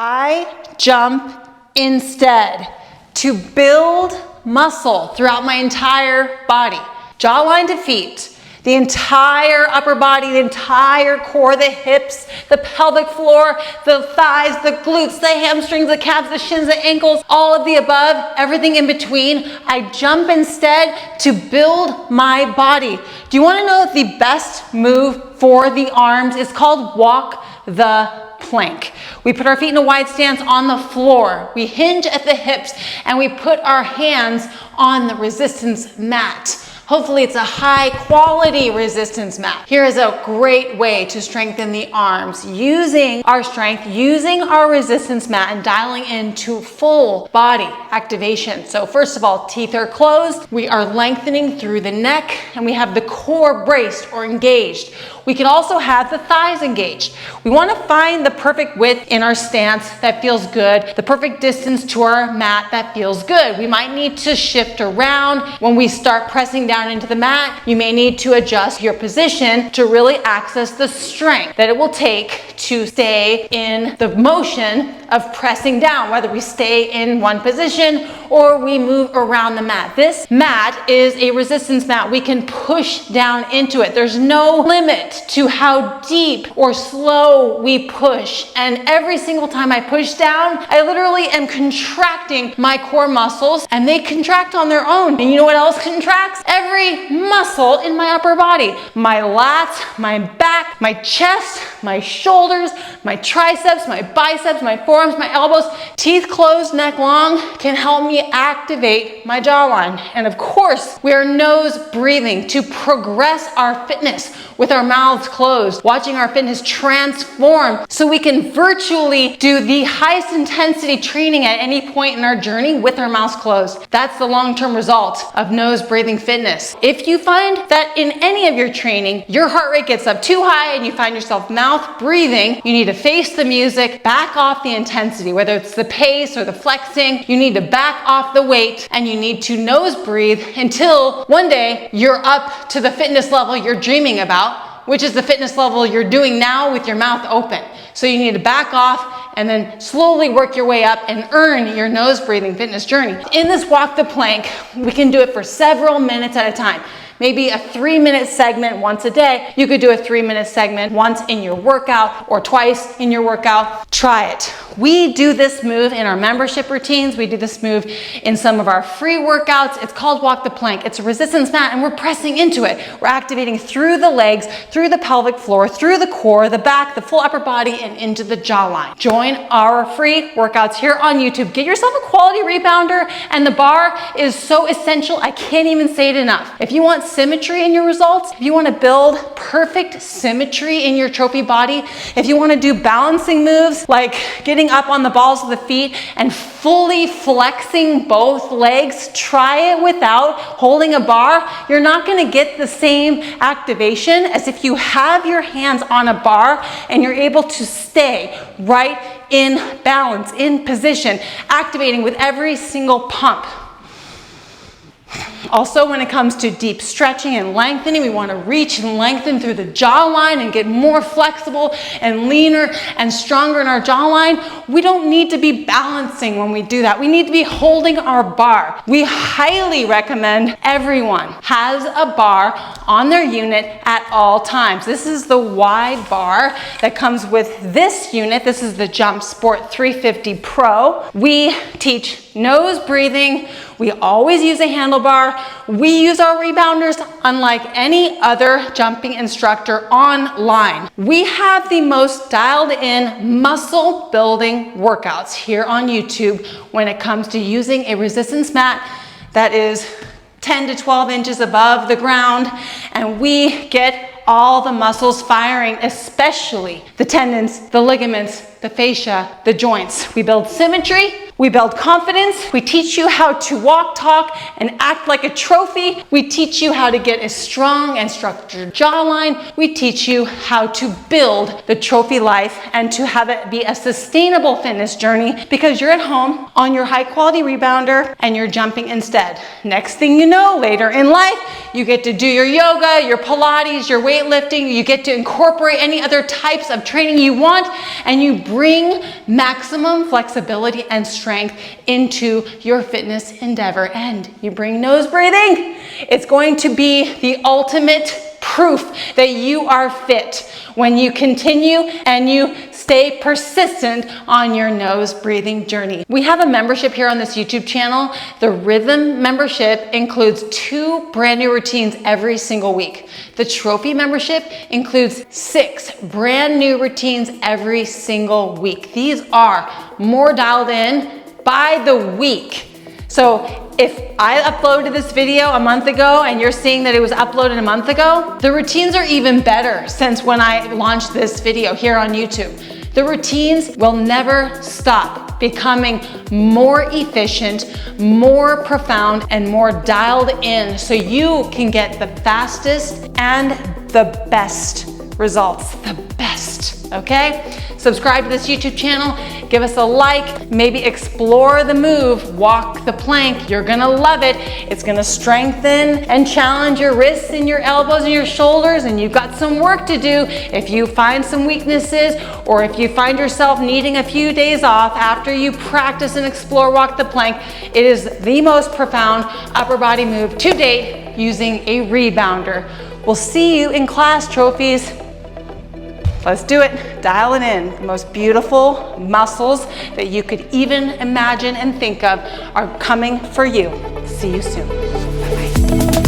I jump instead to build muscle throughout my entire body. Jawline to feet. The entire upper body, the entire core, the hips, the pelvic floor, the thighs, the glutes, the hamstrings, the calves, the shins, the ankles, all of the above, everything in between. I jump instead to build my body. Do you want to know the best move for the arms? It's called walk the plank. We put our feet in a wide stance on the floor. We hinge at the hips and we put our hands on the resistance mat. Hopefully it's a high quality resistance mat. Here is a great way to strengthen the arms using our strength, using our resistance mat and dialing into full body activation. So first of all, teeth are closed. We are lengthening through the neck and we have the core braced or engaged. We can also have the thighs engaged. We want to find the perfect width in our stance that feels good, the perfect distance to our mat that feels good. We might need to shift around. When we start pressing down into the mat, you may need to adjust your position to really access the strength that it will take to stay in the motion of pressing down, whether we stay in one position or we move around the mat. This mat is a resistance mat. We can push down into it. There's no limit to how deep or slow we push. And every single time I push down, I literally am contracting my core muscles and they contract on their own. And you know what else contracts? Every muscle in my upper body. My lats, my back, my chest, my shoulders, my triceps, my biceps, my forearms, my elbows. Teeth closed, neck long can help me activate my jawline. And of course, we are nose breathing to progress our fitness with our mouths closed, watching our fitness transform so we can virtually do the highest intensity training at any point in our journey with our mouths closed. That's the long-term result of nose breathing fitness. If you find that in any of your training, your heart rate gets up too high and you find yourself mouth breathing, you need to face the music, back off the intensity, whether it's the pace or the flexing. You need to back off the weight and you need to nose breathe until one day you're up to the fitness level you're dreaming about, which is the fitness level you're doing now with your mouth open. So you need to back off and then slowly work your way up and earn your nose breathing fitness journey. In this walk the plank, we can do it for several minutes at a time. Maybe a 3-minute segment once a day. You could do a 3-minute segment once in your workout or twice in your workout. Try it. We do this move in our membership routines. We do this move in some of our free workouts. It's called walk the plank. It's a resistance mat and we're pressing into it. We're activating through the legs, through the pelvic floor, through the core, the back, the full upper body, and into the jawline. Join our free workouts here on YouTube. Get yourself a quality rebounder, and the bar is so essential. I can't even say it enough. If you want symmetry in your results, if you want to build perfect symmetry in your trophy body, if you want to do balancing moves like getting up on the balls of the feet and fully flexing both legs, try it without holding a bar. You're not going to get the same activation as if you have your hands on a bar and you're able to stay right in balance, in position, activating with every single pump. Also, when it comes to deep stretching and lengthening, we want to reach and lengthen through the jawline and get more flexible and leaner and stronger in our jawline. We don't need to be balancing when we do that. We need to be holding our bar. We highly recommend everyone has a bar on their unit at all times. This is the wide bar that comes with this unit. This is the Jump Sport 350 Pro. We teach nose breathing. We always use a handlebar. We use our rebounders unlike any other jumping instructor online. We have the most dialed in muscle building workouts here on YouTube when it comes to using a resistance mat that is 10 to 12 inches above the ground, and we get all the muscles firing, especially the tendons, the ligaments, the fascia, the joints. We build symmetry, We build confidence. We teach you how to walk, talk, and act like a trophy. We teach you how to get a strong and structured jawline. We teach you how to build the trophy life and to have it be a sustainable fitness journey because you're at home on your high quality rebounder and you're jumping instead. Next thing you know, later in life, you get to do your yoga, your Pilates, your weightlifting. You get to incorporate any other types of training you want, and you bring maximum flexibility and strength into your fitness endeavor, and you bring nose breathing. It's going to be the ultimate proof that you are fit when you continue and you stay persistent on your nose breathing journey. We have a membership here on this YouTube channel. The Rhythm membership includes 2 brand new routines every single week. The Trophy membership includes 6 brand new routines every single week. These are more dialed in by the week. So if I uploaded this video a month ago and you're seeing that it was uploaded a month ago, the routines are even better since when I launched this video here on YouTube. The routines will never stop becoming more efficient, more profound, and more dialed in so you can get the fastest and the best results. The best, okay? Subscribe to this YouTube channel, give us a like, maybe explore the move, walk the plank. You're gonna love it. It's gonna strengthen and challenge your wrists and your elbows and your shoulders, and you've got some work to do. If you find some weaknesses, or if you find yourself needing a few days off after you practice and explore walk the plank, it is the most profound upper body move to date using a rebounder. We'll see you in class, trophies. Let's do it. Dial it in. The most beautiful muscles that you could even imagine and think of are coming for you. See you soon. Bye-bye.